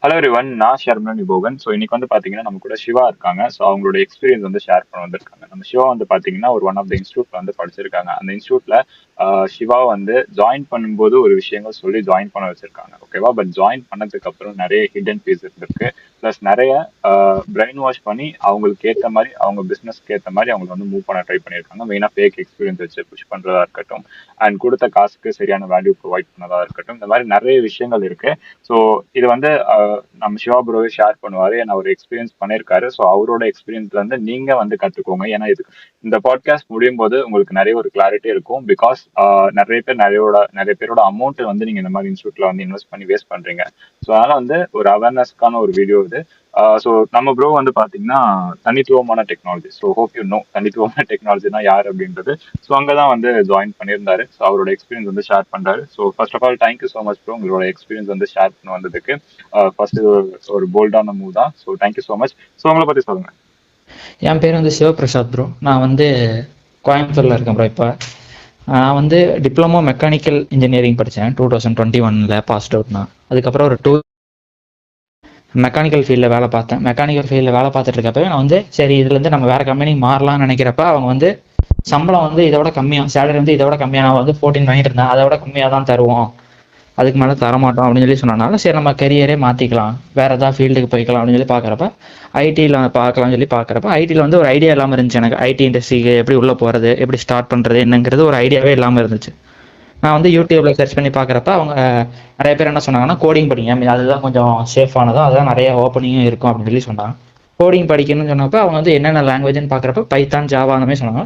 Hello everyone, நான் Sharman Bogan. So இன்னைக்கு வந்து பாத்தீங்கன்னா நம்ம கூட சிவா இருக்காங்க. ஸோ அவங்களோட எக்ஸ்பீரியன்ஸ் வந்து ஷேர் பண்ண வந்திருக்காங்க. நம்ம சிவா வந்து பாத்தீங்கன்னா ஒரு ஒன் ஆஃப் த இன்ஸ்டியூட்ல வந்து படிச்சிருக்காங்க. அந்த இன்ஸ்டியூட்ல சிவா வந்து ஜாயின் பண்ணும்போது ஒரு விஷயங்கள் சொல்லி ஜாயின் பண்ண வச்சிருக்காங்க, ஓகேவா? பட் ஜாயின் பண்ணதுக்கு அப்புறம் நிறைய ஹிடன் ஃபீஸ் இருந்திருக்கு. ப்ளஸ் நிறைய பிரெயின் வாஷ் பண்ணி அவங்களுக்கு ஏற்ற மாதிரி, அவங்க பிசினஸ்க்கு ஏற்ற மாதிரி அவங்க வந்து மூவ் பண்ண ட்ரை பண்ணியிருக்காங்க. மெயினாக ஃபேக் எக்ஸ்பீரியன்ஸ் வச்சு புஷ் பண்றதா இருக்கட்டும், அண்ட் கொடுத்த காசுக்கு சரியான வேல்யூ ப்ரொவைட் பண்ணதா இருக்கட்டும், இந்த மாதிரி நிறைய விஷயங்கள் இருக்கு. ஸோ இது வந்து நம்ம சிவா ப்ரோவே ஷேர் பண்ணுவாரு. ஏன்னா அவர் எக்ஸ்பீரியன்ஸ் பண்ணியிருக்காரு. ஸோ அவரோட எக்ஸ்பீரியன்ஸ்ல இருந்து நீங்க வந்து கத்துக்கோங்க. ஏன்னா இது இந்த பாட்காஸ்ட் முடியும் போது உங்களுக்கு நிறைய ஒரு கிளாரிட்டி இருக்கும். பிகாஸ் நிறைய பேரோட அமௌண்ட் வந்து நீங்க இந்த மாதிரி இன்ஸ்டியூட்ல வந்து இன்வெஸ்ட் பண்ணி வேஸ்ட் பண்றீங்க. ஸோ அதனால வந்து ஒரு அவேர்னஸ்க்கான ஒரு வீடியோ இது. ஸோ நம்ம ப்ரோ வந்து பாத்தீங்கன்னா தனித்துவமான technology. So hope you know தனித்துவமான டெக்னாலஜினா யார் அப்படின்றது. ஸோ அங்கதான் வந்து ஜாயின் பண்ணியிருந்தாரு. ஸோ அவரோட எக்ஸ்பீரியன்ஸ் வந்து ஷேர் பண்றாரு. So first of all thank you so much bro, உங்களோட எக்ஸ்பீரியன்ஸ் வந்து ஷேர் பண்ண வந்ததுக்கு. ஃபர்ஸ்ட் இது ஒரு போல்டான மூவ் தான். So thank you so much. So உங்களை பத்தி சொல்லுங்க. என் பேர் வந்து சிவபிரசாத் ப்ரோ. நான் வந்து கோயம்புத்தூரில் இருக்கேன் ப்ரோ. இப்போ நான் வந்து டிப்ளமோ மெக்கானிக்கல் இன்ஜினியரிங் படித்தேன். 2021 பாஸ்ட் அவுட். நான் அதுக்கப்புறம் ஒரு மெக்கானிக்கல் ஃபீல்டில் வேலை பார்த்தேன். மெக்கானிக்கல் ஃபீல்டில் வேலை பார்த்துட்டு இருக்கப்பவே நான் வந்து சரி இதுலேருந்து நம்ம வேறு கம்பெனிக்கு மாறலாம்னு நினைக்கிறப்ப அவங்க வந்து சம்பளம் வந்து இதோட கம்மியாக, சேலரி வந்து இதோட கம்மியாக, நான் வந்து 14 வாங்கிட்டு இருந்தேன், அதோட கம்மியாக தான் தருவோம், அதுக்கு மேலே தரமாட்டோம் அப்படின்னு சொல்லி சொன்னனால சரி நம்ம கரியரே மாற்றிக்கலாம், வேறு ஏதாவது ஃபீல்டுக்கு போய்க்கலாம் அப்படின்னு சொல்லி பார்க்குறப்ப ஐடியில் பார்க்கலாம்னு சொல்லி பார்க்குறப்ப ஐடியில் வந்து ஒரு ஐடியா இல்லாமல் இருந்துச்சு எனக்கு. ஐடி இண்டஸ்ட்ரிக்கு எப்படி உள்ளே போகிறது, எப்படி ஸ்டார்ட் பண்ணுறது என்னங்கிறது ஒரு ஐடியாவே இல்லாமல் இருந்துச்சு. நான் வந்து யூடியூப்ல சர்ச் பண்ணி பார்க்குறப்ப அவங்க நிறைய பேர் என்ன சொன்னாங்கன்னா கோடிங் படிங்க, அதுதான் கொஞ்சம் சேஃபானதும், அதுதான் நிறைய ஓப்பனிங்கும் இருக்கும் அப்படின்னு சொல்லி சொன்னாங்க. கோடிங் படிக்கணும்னு சொன்னப்போ அவங்க வந்து என்னென்ன லாங்குவேஜ்னு பார்க்குறப்ப பைத்தான், ஜாவா அந்த மாதிரி சொன்னாங்க.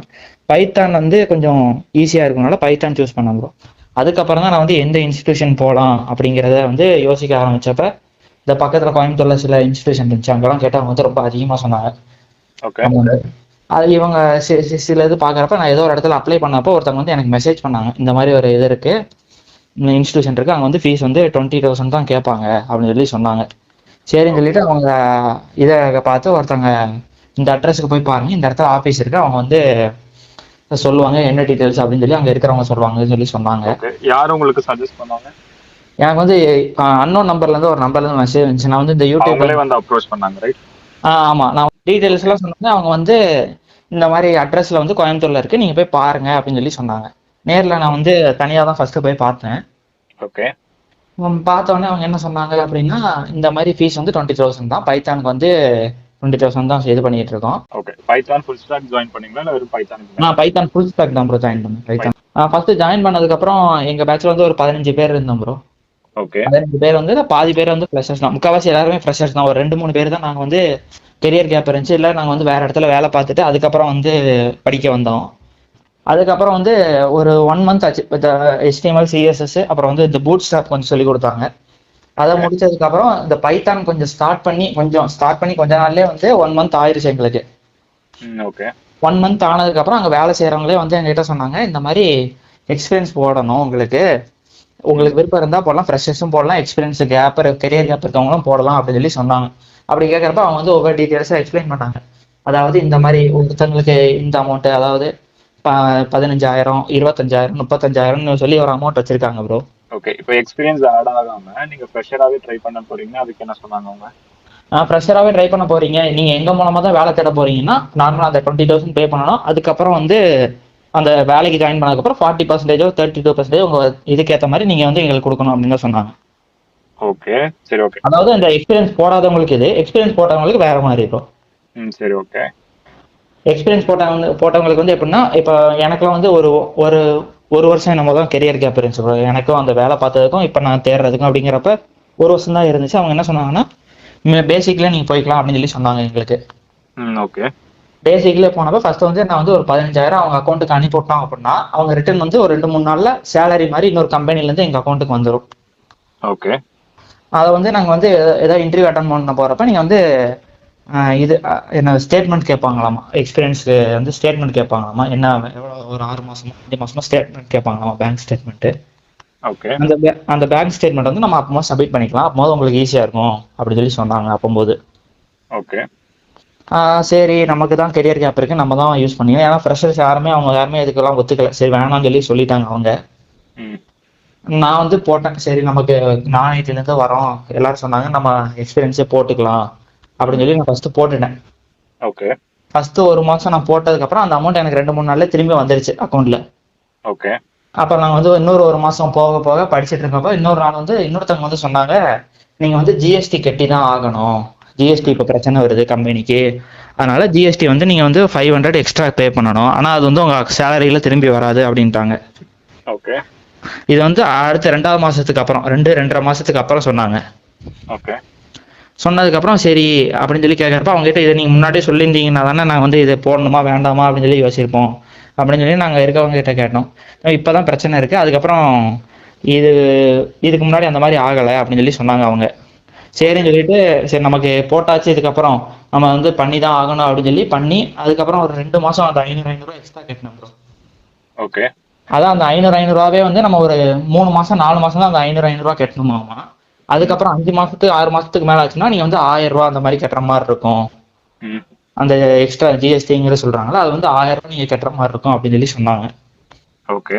பைத்தான் வந்து கொஞ்சம் ஈஸியாக இருக்கனால பைத்தான் சூஸ் பண்ண ப்ரோ. அதுக்கப்புறம் தான் நான் வந்து எந்த இன்ஸ்டிடியூஷன் போகலாம் அப்படிங்கிறத வந்து யோசிக்க ஆரம்பிச்சப்ப இந்த பக்கத்தில் கோயம்புத்தூர்ல சில இன்ஸ்டிடியூஷன் இருந்துச்சு. அங்கெல்லாம் கேட்டால் அவங்க வந்து ரொம்ப அதிகமாக சொன்னாங்க அமௌண்ட். அது இவங்க சில இது பார்க்குறப்ப நான் ஏதோ ஒரு இடத்துல அப்ளை பண்ணப்போ ஒருத்தவங்க வந்து எனக்கு மெசேஜ் பண்ணாங்க, இந்த மாதிரி ஒரு இது இருக்கு, இந்த இன்ஸ்டிடியூஷன் இருக்கு, அங்கே வந்து ஃபீஸ் வந்து 20,000 தான் கேட்பாங்க அப்படின்னு சொல்லி சொன்னாங்க. சரின்னு சொல்லிட்டு அவங்க இதை பார்த்து ஒருத்தவங்க இந்த அட்ரஸுக்கு போய் பாருங்க, இந்த இடத்துல ஆஃபீஸ் இருக்கு, அவங்க வந்து சொல்லுவாங்க என்ன டீடைல்ஸ் அப்படின்னு சொல்லி அங்கே இருக்கிறவங்க சொல்லுவாங்கன்னு சொல்லி சொன்னாங்க. யார் உங்களுக்கு சஜஸ்ட் பண்ணாங்க? எனக்கு வந்து அன்னோன் நம்பர்லேருந்து ஒரு நம்பர்லேருந்து மெசேஜ் வந்துச்சு. நான் வந்து இந்த யூடியூப்ல வந்து அப்ரோச் பண்ணாங்க, ரைட்? ஆமாம், நான் டீடைல்ஸ் எல்லாம் சொன்னாங்க. அவங்க வந்து இந்த மாதிரி அட்ரஸ்ல வந்து கோயம்புத்தூர்ல இருக்கு, நீங்க போய் பாருங்க அப்படின்னு சொல்லி சொன்னாங்க. நேரில் நான் வந்து தனியாக தான் ஃபர்ஸ்ட் போய் பார்த்தேன். ஓகே. பார்த்தோன்னே அவங்க என்ன சொன்னாங்க அப்படின்னா இந்த மாதிரி ஃபீஸ் வந்து 20,000 தான், பைத்தானுக்கு வந்து 20,000 தான் இது பண்ணிட்டு இருக்கோம். Okay. Python full stack join பண்ணீங்களா இல்ல வெறும் பைத்தான்? நான் பைத்தான் ஃபுல் ஸ்டாக் தான் ப்ரோ ஜாயின் பண்ணேன். பைத்தான் ஃபர்ஸ்ட் ஜாயின் பண்ணதுக்கு அப்புறம் எங்க பேட்ச்ல வந்து ஒரு 15 பேர் இருந்தோம் ப்ரோ. ஓகே. 15 பேர் வந்து பாதி பேர் வந்து ஃப்ரெஷர்ஸ் தான், முக்கால்வாசி எல்லாருமே ஃப்ரெஷர்ஸ் தான். ஒரு 2-3 பேர் தான் நாங்க வந்து கெரியர் கேப் இருந்துச்சு, இல்லை நாங்கள் வந்து வேற இடத்துல வேலை பார்த்துட்டு அதுக்கப்புறம் வந்து படிக்க வந்தோம். அதுக்கப்புறம் வந்து ஒரு 1 மந்த் ஆச்சு. இந்த HTML, CSS அப்புறம் வந்து இந்த பூட் ஸ்டாப் கொஞ்சம் சொல்லி கொடுத்தாங்க. அதை முடிச்சதுக்கப்புறம் இந்த பைத்தான் கொஞ்சம் ஸ்டார்ட் பண்ணி கொஞ்ச நாள்லயே வந்து 1 மந்த் ஆயிடுச்சு எங்களுக்கு. ஓகே. 1 மந்த் ஆனதுக்கப்புறம் அங்கே வேலை செய்கிறவங்களே வந்து எங்ககிட்ட சொன்னாங்க, இந்த மாதிரி எக்ஸ்பீரியன்ஸ் போடணும், உங்களுக்கு விருப்பம் இருந்தால் போடலாம், ஃப்ரெஷர்ஸும் போடலாம், எக்ஸ்பீரியன்ஸ் கேப் கெரியர் கேப் இருக்கவங்களும் போடலாம் அப்படின்னு சொல்லி சொன்னாங்க. அப்படி கேட்குறப்ப அவங்க வந்து ஒவ்வொரு டீட்டெயில்ஸாக எக்ஸ்பிளைன் பண்ணாங்க. அதாவது இந்த மாதிரி ஒருத்தங்களுக்கு இந்த அமௌண்ட், அதாவது 15,000, 25,000, 35,000 சொல்லி ஒரு அமௌண்ட் வச்சிருக்காங்க ப்ரோ. ஓகே. இப்போ எக்ஸ்பீரியன்ஸ் ஆட் ஆகாம நீங்க ஃப்ரெஷராகவே ட்ரை பண்ண போறீங்க, அதுக்கு என்ன சொன்னாங்க அவங்க? ஃப்ரெஷராகவே ட்ரை பண்ண போறீங்க, நீங்க எங்க மூலமா தான் வேலை தேட போறீங்கன்னா நார்மலாக அந்த 20,000 பே பண்ணணும். அதுக்கப்புறம் வந்து அந்த வேலைக்கு ஜாயின் பண்ணதுக்கப்புறம் 40%, 32% உங்க இதுக்கேற்ற மாதிரி நீங்க வந்து எங்களுக்கு கொடுக்கணும் அப்படின்னு சொன்னாங்க. ஓகே, சரி, ஓகே. அதாவது அந்த எக்ஸ்பீரியன்ஸ் போடாதவங்களுக்கு இது, எக்ஸ்பீரியன்ஸ் போட்டவங்களுக்கு வேற மாதிரி இருக்கும். சரி, ஓகே. எக்ஸ்பீரியன்ஸ் போட்டவங்களுக்கு வந்து எப்படின்னா, இப்போ எனக்குலாம் வந்து ஒரு ஒரு வருஷம் என்னமோ தான் கெரியர் கேப் இருந்துச்சு. எனக்கும் அந்த வேலை பார்த்ததுக்கும் இப்போ நான் தேடுறதுக்கும் அப்படிங்கிறப்ப 1 வருஷம் தான் இருந்துச்சு. அவங்க என்ன சொன்னாங்கன்னா பேசிக்ல நீங்க போய்க்கலாம் அப்படின்னு சொல்லி சொன்னாங்க எங்களுக்கு. ஓகே. பேசிக்ல போனப்ப ஃபர்ஸ்ட் வந்து நான் வந்து ஒரு 15,000 அவங்க அக்கௌண்ட்டுக்கு அனுப்பிவிட்டோம் அப்படின்னா அவங்க ரிட்டர்ன் வந்து ஒரு 2-3 நாள்ல சேலரி மாதிரி இன்னொரு கம்பெனில இருந்து எங்க அக்கௌண்ட்டுக்கு வந்துடும். ஓகே. அதை வந்து நாங்க வந்து ஏதாவது இன்டர்வியூ அட்டன் பண்ண போறப்ப நீங்க வந்து இது என்ன ஸ்டேட்மெண்ட் கேட்பாங்களாமா, எக்ஸ்பீரியன்ஸ்க்கு வந்து ஸ்டேட்மெண்ட் கேட்பாங்களாமா, என்ன எவ்வளோ ஒரு 6 மாசமா 5 மாசமா ஸ்டேட்மெண்ட் கேட்பாங்களாமா, பேங்க் ஸ்டேட்மெண்ட். ஓகே. அந்த பேங்க் ஸ்டேட்மெண்ட் வந்து நம்ம அப்போ சப்மிட் பண்ணிக்கலாம், அப்போது உங்களுக்கு ஈஸியா இருக்கும் அப்படின்னு சொல்லி சொன்னாங்க அப்போது. ஓகே. சரி நமக்கு தான் கெரியர் கேப் இருக்கு, நம்ம தான் யூஸ் பண்ணிக்கலாம். ஏன்னா ஃப்ரெஷர்ஸ் அவங்க யாருமே இதுக்கெல்லாம் ஒத்துக்கல, சரி வேணாம்னு சொல்லிட்டாங்க அவங்க. நான் வந்து போட்டேன், சரி நமக்கு நான் ஐடிலேருந்து வரோம் எல்லாரும் சொன்னாங்க நம்ம எக்ஸ்பீரியன்ஸே போட்டுக்கலாம் அப்படின்னு சொல்லி நான் ஃபர்ஸ்ட் போட்டுட்டேன். ஓகே ஃபர்ஸ்ட் ஒரு மாசம் நான் போட்டதுக்கப்புறம் அந்த அமௌண்ட் எனக்கு 2-3 நாள்ல திரும்பி வந்துருச்சு அக்கௌண்ட்ல. ஓகே அப்புறம் நாங்கள் வந்து இன்னொரு ஒரு மாசம் போக போக படிச்சுட்டு இருக்கப்போ இன்னொரு நாள் வந்து இன்னொருத்தவங்க வந்து சொன்னாங்க, நீங்க வந்து ஜிஎஸ்டி கட்டி தான் ஆகணும், ஜிஎஸ்டி இப்போ பிரச்சனை வருது கம்பெனிக்கு, அதனால ஜிஎஸ்டி வந்து நீங்க வந்து 500 எக்ஸ்ட்ரா பே பண்ணணும், ஆனா அது வந்து உங்க சேலரியில திரும்பி வராது அப்படின்ட்டாங்க. ஓகே இது வந்து அடுத்த 2வது மாசத்துக்கு அப்புறம் 2-2.5 மாசத்துக்கு அப்புறம் சொன்னாங்க. ஓகே சொன்னதுக்கப்புறம் சரி அப்படின்னு சொல்லி கேட்கறப்ப அவங்க கிட்ட இதை நீங்க முன்னாடியே சொல்லியிருந்தீங்கன்னா தானே நான் வந்து இதை போடணுமா வேண்டாமா அப்படின்னு சொல்லி யோசிப்போம் அப்படின்னு சொல்லி நாங்க இருக்கவங்க கிட்ட கேட்டோம். இப்பதான் பிரச்சனை இருக்கு, அதுக்கப்புறம் இது இதுக்கு முன்னாடி அந்த மாதிரி ஆகலை அப்படின்னு சொல்லி சொன்னாங்க அவங்க. சரின்னு சொல்லிட்டு சரி நமக்கு போட்டாச்சு, இதுக்கப்புறம் நம்ம வந்து பண்ணி தான் ஆகணும் அப்படின்னு சொல்லி பண்ணி அதுக்கப்புறம் ஒரு 2 மாசம் அந்த 500 எக்ஸ்ட்ரா கட்டணும் ப்ரோ. ஓகே அதான் அந்த 500 வந்து நம்ம ஒரு 3 மாசம் 4 மாசம் தான் அந்த 500 கட்டணுமாமா. அதுக்கப்புறம் 5 மாசத்துக்கு 6 மாசத்துக்கு மேல ஆச்சுன்னா நீங்க வந்து 1000 ரூபாய் அந்த மாதிரி கட்டுற மாதிரி இருக்கும். அந்த எக்ஸ்ட்ரா ஜிஎஸ்டிங்கிற சொல்றாங்களா அது வந்து 1000 ரூபாய் நீங்க கட்டுற மாதிரி இருக்கும் அப்படின்னு சொல்லி சொன்னாங்க. ஓகே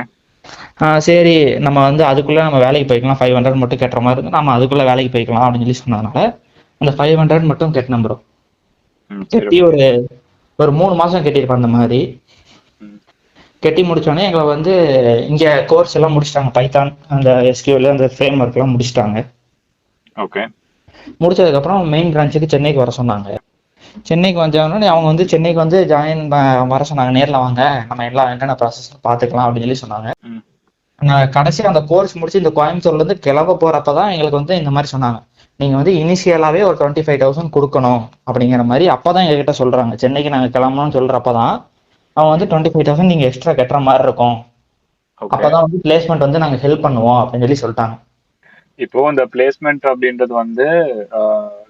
சரி நம்ம வந்து அதுக்குள்ள நம்ம வேலைக்கு போய்க்கலாம், 500 மட்டும் கட்டுற மாதிரி இருக்கு, நம்ம அதுக்குள்ள வேலைக்கு போய்க்கலாம் அப்படின்னு சொல்லி சொன்னதுனால அந்த 500 மட்டும் கட்டணும் ப்ரோ. கட்டி ஒரு 3 மாசம் கட்டியிருப்பேன் அந்த மாதிரி. கட்டி முடிச்சோடனே எங்களை வந்து இங்க கோர்ஸ் எல்லாம் முடிச்சிட்டாங்க, பைத்தான் அந்த எஸ்கியூஎல் அந்த ஃப்ரேம் ஒர்க் எல்லாம் முடிச்சிட்டாங்க. ஓகே முடிச்சதுக்கு அப்புறம் மெயின் பிரான்ச்சுக்கு சென்னைக்கு வர சொன்னாங்க. சென்னைக்கு வந்தோடனே அவங்க வந்து சென்னைக்கு வந்து ஜாயின் வர சொன்னாங்க, நேர்ல வாங்க நம்ம எல்லாம் என்னென்ன ப்ராசஸ் பார்த்துக்கலாம் அப்படின்னு சொல்லி சொன்னாங்க. நான் கடைசியாக அந்த கோர்ஸ் முடிச்சு இந்த கோயம்புத்தூர்ல இருந்து கிளம்ப போறப்பதான் எங்களுக்கு வந்து இந்த மாதிரி சொன்னாங்க, நீங்க வந்து இனிஷியலாவே ஒரு 25,000 கொடுக்கணும் அப்படிங்கிற மாதிரி அப்பதான் எங்ககிட்ட சொல்றாங்க. சென்னைக்கு நாங்க கிளம்பணும்னு சொல்றப்பதான் அவங்க வந்து 25,000 நீங்க எக்ஸ்ட்ரா கட்டுற மாதிரி இருக்கும், அப்பதான் வந்து பிளேஸ்மெண்ட் வந்து நாங்க ஹெல்ப் பண்ணுவோம் அப்படின்னு சொல்லி சொல்லிட்டாங்க. இப்போ இந்த பிளேஸ்மெண்ட் அப்படின்றது வந்து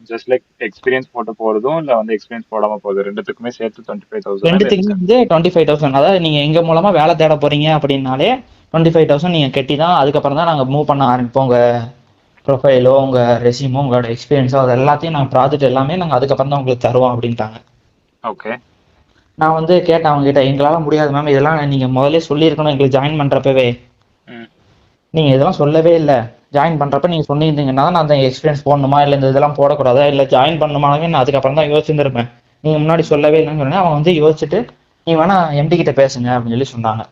ஜஸ்ட் லைக் எக்ஸ்பீரியன்ஸ் போட்டு போறதும் இல்ல வந்து எக்ஸ்பீரியன்ஸ் போடாம போகுது, ரெண்டுத்துக்குமே சேர்த்து 25,000? ரெண்டுத்துக்குமே வந்து 25,000. அதாவது நீங்க எங்க மூலமா வேலை தேட போறீங்க அப்படின்னாலே 25,000 நீங்க கட்டி தான் அதுக்கப்புறம் தான் நாங்க மூவ் பண்ண ஆரம்பிப்போம். உங்க ப்ரொஃபைலோ உங்க ரெசியூமோ உங்களோட எக்ஸ்பீரியன்ஸோ அது எல்லாத்தையும் நாங்கள் ப்ராஜெக்ட் எல்லாமே நாங்கள் அதுக்கப்புறம் தான் உங்களுக்கு தருவோம் அப்படின்ட்டாங்க. ஓகே நான் வந்து கேட்டேன் அவங்க கிட்ட, எங்களால முடியாது மேம், இதெல்லாம் நீங்க முதல்ல சொல்லியிருக்கணும் எங்களுக்கு ஜாயின் பண்றப்பவே, நீங்க இதெல்லாம் சொல்லவே இல்லை. ஜாயின் பண்றப்ப நீங்க சொன்னீங்கன்னா நான் அந்த எக்ஸ்பீரியன்ஸ் போடணுமா இல்லை இந்த இதெல்லாம் போடக்கூடாதா இல்லை ஜாயின் பண்ணணுமானவே நான் அதுக்கப்புறம் தான் யோசிச்சிருப்பேன், நீங்க முன்னாடி சொல்லவே இல்லைன்னு சொன்னேன். அவங்க வந்து யோசிச்சுட்டு நீ வேணா எம்டி கிட்ட பேசுங்க அப்படின்னு சொல்லி சொன்னாங்க.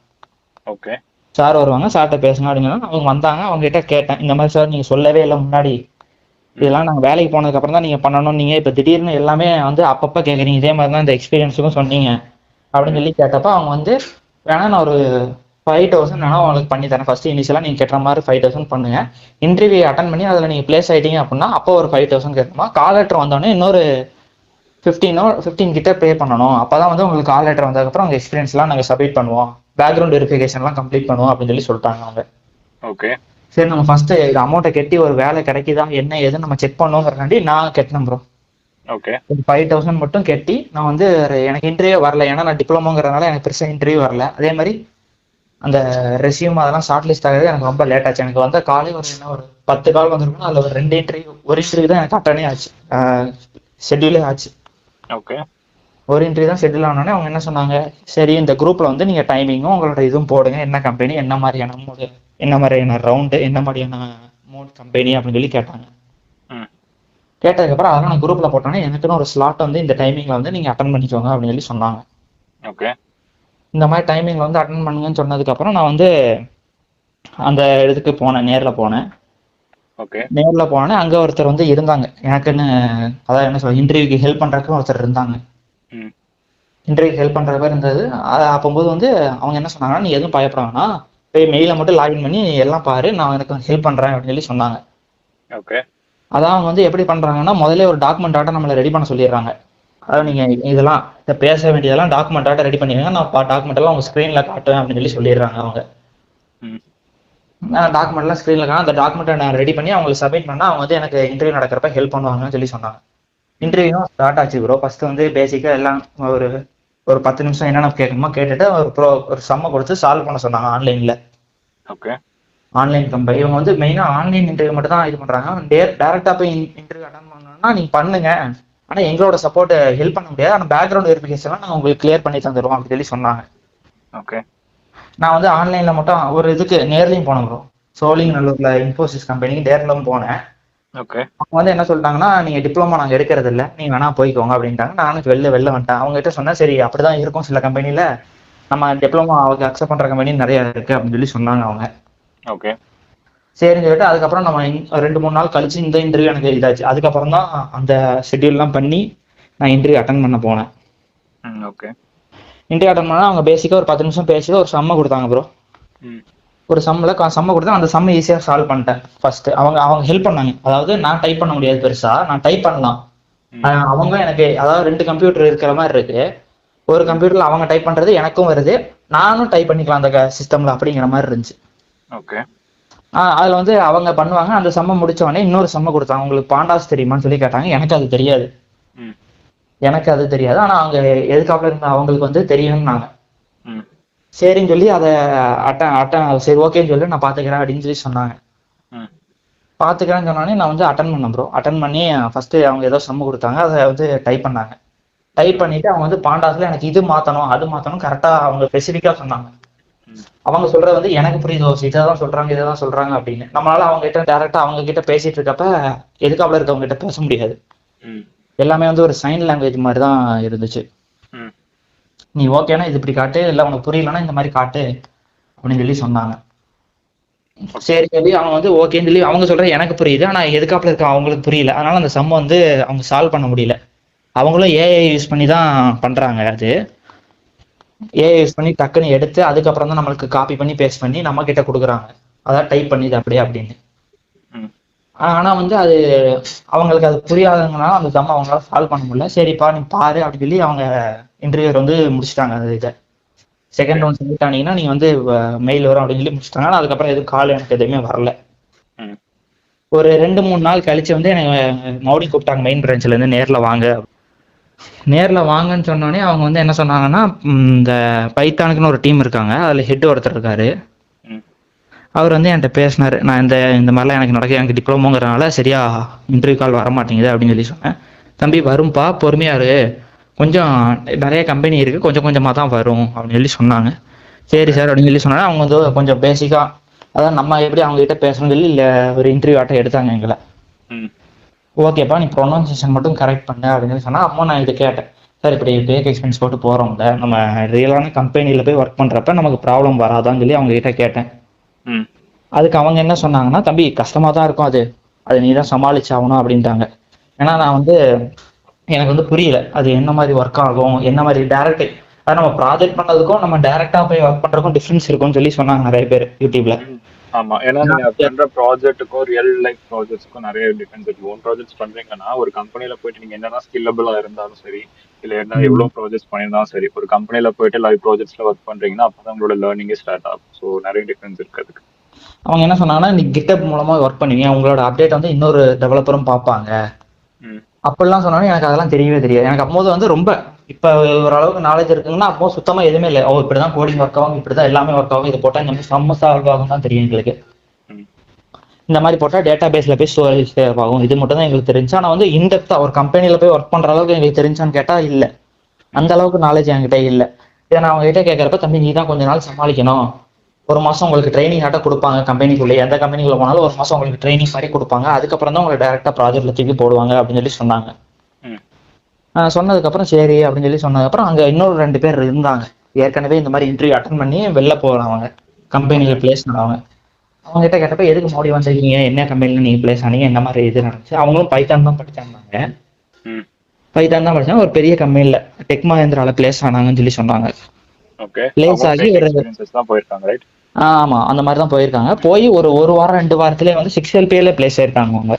ஓகே சார் வருவாங்க, சார்கிட்ட பேசுங்க அப்படின்னு அவங்க வந்தாங்க. அவங்க கிட்ட கேட்டேன், இந்த மாதிரி சார் நீங்க சொல்லவே இல்லை முன்னாடி, இதெல்லாம் நாங்கள் வேலைக்கு போனதுக்கு அப்புறம் தான் நீங்க பண்ணணும், நீங்க இப்போ திடீர்னு எல்லாமே வந்து அப்பப்போ கேட்குறீங்க, இதே மாதிரி தான் இந்த எக்ஸ்பீரியன்ஸுக்கும் சொன்னீங்க அப்படின்னு சொல்லி கேட்டப்ப அவங்க வந்து வேணா நான் ஒரு 5,000 வேணா உங்களுக்கு பண்ணி தரேன், ஃபர்ஸ்ட் இனிஷியலாக நீங்க கட்டுற மாதிரி 5,000 பண்ணுங்க, இன்டர்வியூ அட்டன் பண்ணி அதில் நீங்க பிளேஸ் ஆயிட்டீங்க அப்படின்னா அப்போ ஒரு 5,000 கேட்கணுமா, கால் லெட்டர் வந்தோடனே இன்னொரு 15 கிட்ட பே பண்ணணும், அப்பதான் வந்து உங்களுக்கு கால் லெட்டர் வந்ததுக்கப்புறம் உங்க எக்ஸ்பீரியன்ஸ்லாம் நாங்கள் சப்மிட் பண்ணுவோம், பேக்ரவுண்ட் வெரிஃபிகேஷன்லாம் கம்ப்ளீட் பண்ணுவோம் அப்படின்னு சொல்லி சொல்லிட்டாங்க அவங்க. ஓகே சரி நம்ம ஃபர்ஸ்ட் அமௌண்ட்டை கட்டி ஒரு வேலை கிடைக்குதா என்ன ஏதுன்னு நம்ம செக் பண்ணுவோங்கிறக்காண்டி நான் கட்டினேன் ப்ரோ. ஓகே 5,000 மட்டும் கட்டி நான் வந்து எனக்கு இன்டர்வியூ வரல, ஏன்னா நான் டிப்ளமோங்கிறதுனால எனக்கு பெருசாக இன்டர்வியூ வரல. அதே மாதிரி அந்த ரெசியூம் அதெல்லாம் ஷார்ட் லிஸ்ட் ஆகுது எனக்கு ரொம்ப லேட் ஆச்சு. எனக்கு வந்த காலே ஒரு 10 கால் வந்திருக்கணும், அதில் ஒரு 2 இன்டர்வியூ, ஒரு இன்டர்வியூ தான் எனக்கு அட்டனே ஆச்சு, ஷெட்யூலே ஆச்சு. ஓகே ஒரு இன்டர்வியூ தான் ஷெட்யூல் ஆனோடனே அவங்க என்ன சொன்னாங்க, சரி இந்த குரூப்ல வந்து நீங்க டைமிங்கும் உங்களோட இதுவும் போடுங்க, என்ன கம்பெனி என்ன மாதிரியான மோடு என்ன மாதிரியான ரவுண்டு என்ன மாதிரியான மோட் கம்பெனி அப்படின்னு சொல்லி கேட்டாங்க. கேட்டதுக்கப்புறம் அதெல்லாம் நான் குரூப்ல போட்டோன்னே எனக்குன்னு ஒரு ஸ்லாட் வந்து இந்த டைமிங்ல வந்து நீங்க அட்டன் பண்ணிக்கோங்க அப்படின்னு சொல்லி சொன்னாங்க. ஓகே இந்த மாதிரி டைமிங்ல வந்து அட்டன் பண்ணுங்கன்னு சொன்னதுக்கப்புறம் நான் வந்து அந்த இதுக்கு போனேன், நேர்ல போனேன். ஓகே நேர்ல போனேன், அங்க ஒருத்தர் வந்து இருந்தாங்க எனக்குன்னு, அதாவது என்ன சொல்ல இன்டர்வியூக்கு ஹெல்ப் பண்றதுக்கு ஒருத்தர் இருந்தாங்க. இன்டர்வியூ ஹெல்ப் பண்ற மாதிரி இருந்தது. அப்போது வந்து அவங்க என்ன சொன்னாங்கன்னா, நீ எதுவும் பயப்படாங்கன்னா போய் மெயிலை மட்டும் லாகின் பண்ணி எல்லாம் பாரு, நான் எனக்கு ஹெல்ப் பண்றேன் அப்படின்னு சொல்லி சொன்னாங்க. ஓகே அதான் அவங்க வந்து எப்படி பண்றாங்கன்னா, முதல்ல ஒரு டாக்குமெண்ட் நம்மளை ரெடி பண்ண சொல்லிடுறாங்க. அதாவது நீங்க இதெல்லாம் பேச வேண்டியதெல்லாம் டாக்குமெண்ட் ரெடி பண்ணிடுங்க, நான் டாக்குமெண்ட் எல்லாம் உங்க ஸ்கிரீன்ல காட்டுவேன் அப்படின்னு சொல்லி சொல்லிடுறாங்க அவங்க. டாக்குமெண்ட்லாம் ஸ்கிரீன்ல அந்த டாக்குமெண்ட்டை நான் ரெடி பண்ணி அவங்களுக்கு சப்மிட் பண்ணா அவங்க வந்து எனக்கு இன்டர்வியூ நடக்கிறப்ப ஹெல்ப் பண்ணுவாங்கன்னு சொல்லி சொன்னாங்க. இன்டர்வியூ ஸ்டார்ட் ஆச்சு ப்ரோ. ஃபர்ஸ்ட் வந்து பேசிக்கா எல்லாம் ஒரு 10 நிமிஷம் என்னென்ன கேட்கணுமோ கேட்டுட்டு ஒரு சம்ம கொடுத்து சால்வ் பண்ண சொன்னாங்க ஆன்லைன்ல. ஓகே ஆன்லைன் கம்பெனி இவங்க வந்து மெயினா ஆன்லைன் இன்டர்வியூ மட்டும் தான் இது பண்றாங்க. டேரக்டா போய் இன்டர்வியூ அட்டன் பண்ணணும்னா நீங்க பண்ணுங்க, ஆனா எங்களோட சப்போர்ட் ஹெல்ப் பண்ண முடியாது, ஆனா பேக்ரவுண்ட் வெரிஃபிகேஷன் நாங்கள் உங்களுக்கு கிளியர் பண்ணி தந்துடுவோம் அப்படின்னு சொல்லி சொன்னாங்க. ஓகே நான் வந்து ஆன்லைன்ல மட்டும் ஒரு இதுக்கு நேர்லையும் போனேன் ப்ரோ. சோழிங்கநல்லூர்ல இன்ஃபோசிஸ் கம்பெனிக்கு நேர்லும் போனேன். ஓகே. அவங்க வந்து என்ன சொல்லிட்டாங்கன்னா, நீங்க டிப்ளமா நாங்க எடுக்கிறது இல்ல, நீங்க வேணா போய்க்கோங்க அப்படின்ட்டாங்க. நானும் வெளில வந்துட்டேன். அவங்க கிட்ட சொன்னேன், சரி அப்படிதான் இருக்கும் சில கம்பெனில, நம்ம டிப்ளமா அவங்க அக்செப்ட் பண்ற கம்பெனி நிறைய இருக்கு அப்படின்னு சொல்லி சொன்னாங்க அவங்க. ஓகே. சரின்னு சொல்லிட்டு அதுக்கப்புறம் நம்ம 2-3 நாள் கழிச்சு இந்த இன்டர்வியூ எனக்கு இதாச்சு. அதுக்கப்புறம் தான் அந்த ஷெட்யூல்லாம் பண்ணி நான் இன்டர்வியூ அட்டன் பண்ண போனேன். ஓகே. இன்டர்வியூ அட்டன் பண்ணா அவங்க பேசிக்கா ஒரு 10 நிமிஷம் பேசி ஒரு சம்ம கொடுத்தாங்க ப்ரோ. ஒரு சம்ம கொடுத்தா அந்த சம்ம ஈஸியா சால்வ் பண்ணிட்டேன். ஃபர்ஸ்ட் அவங்க ஹெல்ப் பண்ணாங்க. அதாவது நான் டைப் பண்ண முடியாது பெருசா, நான் டைப் பண்ணலாம். அவங்க எனக்கு அதாவது 2 கம்ப்யூட்டர் இருக்கிற மாதிரி இருக்கு. ஒரு கம்ப்யூட்டர்ல அவங்க டைப் பண்றது எனக்கும் வருது, நானும் டைப் பண்ணிக்கலாம் அந்த சிஸ்டம்ல அப்படிங்கிற மாதிரி இருந்துச்சு. ஓகே. அதுல வந்து அவங்க பண்ணுவாங்க. அந்த சம்ம முடிச்ச உடனே இன்னொரு சம்ம கொடுத்தாங்க. உங்களுக்கு பாண்டாஸ் தெரியுமான்னு சொல்லி கேட்டாங்க. எனக்கு அது தெரியாது. ஆனா அவங்க எதுக்காக இருந்த அவங்களுக்கு வந்து தெரியும்னாங்க. சரின்னு சொல்லி அதை சரி ஓகேன்னு சொல்லி நான் பாத்துக்கிறேன் அப்படின்னு சொல்லி சொன்னாங்க. பாத்துக்கிறேன்னு சொன்னானே நான் வந்து அட்டன் பண்ணேன் ப்ரோ. அட்டன் பண்ணி ஃபர்ஸ்ட் அவங்க ஏதோ சம்ம கொடுத்தாங்க, அதை வந்து டைப் பண்ணாங்க. டைப் பண்ணிட்டு அவங்க வந்து பாண்டாஸ்ல எனக்கு இது மாத்தணும் அது மாத்தணும் கரெக்டா அவங்க ஸ்பெசிஃபிக்கா சொன்னாங்க. அவங்க சொல்றது வந்து எனக்கு புரியுது, இதான் சொல்றாங்க அப்படின்னு. நம்மளால அவங்க கிட்ட டைரக்டா அவங்க கிட்ட பேசிட்டு இருக்கப்ப எதுக்காப்புல இருக்கவங்க கிட்ட பேச முடியாது. எல்லாமே வந்து ஒரு சைன் லாங்குவேஜ் மாதிரி தான் இருந்துச்சு. நீ ஓகேனா இது இப்படி காட்டு, இல்ல உனக்கு புரியலன்னா இந்த மாதிரி காட்டு அப்படின்னு சொல்லி சொன்னாங்க. சரி சொல்லி அவங்க வந்து ஓகேன்னு சொல்லி அவங்க சொல்ற எனக்கு புரியுது, ஆனா எதுக்காப்புல இருக்க அவங்களுக்கு புரியல. அதனால அந்த சம் வந்து அவங்க சால்வ் பண்ண முடியல. அவங்களும் ஏஐ யூஸ் பண்ணி தான் பண்றாங்க. அது ஏஐ யூஸ் பண்ணி டக்குன்னு எடுத்து அதுக்கப்புறம் தான் நம்மளுக்கு காப்பி பண்ணி பேஸ்ட் பண்ணி நம்ம கிட்ட கொடுக்குறாங்க. அதான் டைப் பண்ணிது அப்படியே அப்படின்னு. ஆனா வந்து அது அவங்களுக்கு அது புரியாததுனால அந்த சம் அவங்களால சால்வ் பண்ண முடியல. சரிப்பா நீ பாரு அப்படின்னு சொல்லி அவங்க இன்டர்வியூ வந்து முடிச்சுட்டாங்க. அந்த இதை செகண்ட் ரவுண்ட் செலக்ட் ஆனீங்கன்னா நீங்க வந்து மெயில் வரும் அப்படின்னு சொல்லி முடிச்சிட்டாங்க. அதுக்கப்புறம் எதுவும் கால் எனக்கு எதுவுமே வரல. ஒரு 2-3 நாள் கழிச்சு வந்து எனக்கு மறுபடியும் கூப்பிட்டாங்க மெயின் பிரான்ச்ல இருந்து, நேர்ல வாங்கன்னு சொன்னோடனே அவங்க வந்து என்ன சொன்னாங்கன்னா, இந்த பைத்தானுக்குன்னு ஒரு டீம் இருக்காங்க, அதுல ஹெட் ஒருத்தர் இருக்காரு. அவர் வந்து என்கிட்ட பேசினாரு. நான் இந்த மாதிரிலாம் எனக்கு நடக்குது, எனக்கு டிப்ளமோங்கிறதுனால சரியா இன்டர்வியூ கால் வர மாட்டேங்குது அப்படின்னு சொல்லி சொன்னேன். தம்பி வரும்பா, பொறுமையா இரு, கொஞ்சம் நிறைய கம்பெனி இருக்கு, கொஞ்சம் கொஞ்சமா தான் வரும் அப்படின்னு சொல்லி சொன்னாங்க. சரி சார் அப்படின்னு சொல்லி சொன்னாங்க. அவங்க வந்து கொஞ்சம் பேசிக்கா அதான் நம்ம எப்படி அவங்க கிட்ட பேசணும்னு சொல்லி இல்ல ஒரு இன்டர்வியூ ஆட்டம் எடுத்தாங்க எங்களை. ஓகேப்பா நீ ப்ரொனவுன்சியேஷன் மட்டும் கரெக்ட் பண்ண அப்படின்னு சொல்லி சொன்னா. அம்மா நான் இதை கேட்டேன், சார் இப்படி பேக் எக்ஸ்பென்ஸ் போட்டு போறோம்ல, நம்ம ரியலான கம்பெனில போய் ஒர்க் பண்றப்ப நமக்கு ப்ராப்ளம் வராதான்னு சொல்லி அவங்க கிட்ட கேட்டேன். அதுக்கு அவங்க என்ன சொன்னாங்கன்னா, தம்பி கஷ்டமா தான் இருக்கும், அது நீ தான் சமாளிச்சாகணும் அப்படின்ட்டாங்க. ஏன்னா நான் வந்து எனக்கு வந்து புரியல அது என்ன மாதிரி ஒர்க் ஆகும், என்ன மாதிரி டைரக்ட் அது நம்ம ப்ராஜெக்ட் பண்ணதுக்கும் நம்ம டைரக்டா போய் ஒர்க் பண்றதுக்கும் டிஃபரன்ஸ் இருக்கும்னு சொல்லி சொன்னாங்க நிறைய பேர் யூடியூப்ல. ஆமா, ஏன்னா நீங்க பண்ற ப்ராஜெக்ட்டுக்கும் ரியல் லைஃப் ப்ராஜெக்ட்ஸ்க்கும் நிறைய டிஃபரன்ஸ் இருக்கு. ஓன் ப்ராஜெக்ட்ஸ் பண்றீங்கன்னா ஒரு கம்பெனில போயிட்டு நீங்க என்னதான் ஸ்கில்லபிளா இருந்தாலும் சரி, இல்ல என்ன எவ்வளவு ப்ராஜெக்ட்ஸ் பண்ணியிருந்தாலும் சரி, ஒரு கம்பெனில போயிட்டு லைவ் ப்ராஜெக்ட்ஸ்ல ஒர்க் பண்றீங்கன்னா அப்பதான் உங்களோட லேர்னிங்கே ஸ்டார்ட் ஆகும். ஸோ நிறைய டிஃபரன்ஸ் இருக்கு அதுக்கு. அவங்க என்ன சொன்னாங்கன்னா, நீ கிட்டப் மூலமா ஒர்க் பண்ணுவீங்க, உங்களோட அப்டேட் வந்து இன்னொரு டெவலப்பரும் பார்ப்பாங்க அப்படிலாம் சொன்னாலும் எனக்கு அதெல்லாம் தெரியவே தெரியாது. எனக்கு அப்போது வந்து ரொம்ப இப்ப ஓரளவுக்கு நாலேஜ் இருக்குங்கன்னா அப்போ சுத்தமா எதுவுமே இல்லை. இப்படிதான் கோடிங் ஒர்க் ஆகும், இப்படிதான் எல்லாமே ஒர்க் ஆகும், இது போட்டா இந்த மாதிரி செம்ம சால்வ் ஆகும் தான் தெரியும் எங்களுக்கு. இந்த மாதிரி போட்டா டேட்டா பேஸ்ல போய் ஸ்டோரேஜ் சேவ் ஆகும், இது மட்டும் தான் எங்களுக்கு தெரிஞ்சு. ஆனா வந்து இன்டெப்தா ஒரு கம்பெனில போய் ஒர்க் பண்ற அளவுக்கு எங்களுக்கு தெரிஞ்சான்னு கேட்டா இல்ல, அந்த அளவுக்கு நாலேஜ் என்கிட்ட இல்ல. இதை நான் அவங்க கிட்ட கேட்கறப்ப, தம்பி நீ தான் கொஞ்ச நாள் சமாளிக்கணும், ஒரு மாசம் உங்களுக்கு ட்ரைனிங் ஆட்ட கொடுப்பாங்க கம்பெனிக்குள்ளே, எந்த கம்பெனிக்குள்ள போனாலும் ஒரு மாசம் உங்களுக்கு ட்ரைனிங் மாதிரி கொடுப்பாங்க, அதுக்கப்புறம் தான் உங்களை டேரக்டா ப்ராஜெக்ட்ல தூக்கி போடுவாங்க அப்படின்னு சொல்லி சொன்னாங்க. சொன்னதுக்கு அப்புறம் சரி அப்படின்னு சொல்லி சொன்னதுக்கப்புறம் அங்க இன்னொரு 2 பேர் இருந்தாங்க, ஏற்கனவே இந்த மாதிரி இன்டர்வியூ அட்டன் பண்ணி வெளில போறவங்க, கம்பெனில பிளேஸ் ஆனவங்க. அவங்க கிட்ட கேட்டப்ப எதுக்கு மோடி வந்திருக்கீங்க, என்ன கம்பெனில நீங்க பிளேஸ் ஆனீங்க, என்ன மாதிரி இது நடந்துச்சு. அவங்களும் பைத்தான் தான் படிச்சாங்க, பைத்தான் தான் படிச்சாங்க, ஒரு பெரிய கம்பெனில டெக் மஹேந்திரால பிளேஸ் ஆனாங்கன்னு சொல்லி சொன்னாங்க. பிளேஸ் ஆகி ஆமா அந்த மாதிரி தான் போயிருக்காங்க. போய் ஒரு வாரம் 2 வாரத்திலே வந்து 6LPA பிளேஸ் ஆயிருக்காங்க அவங்க.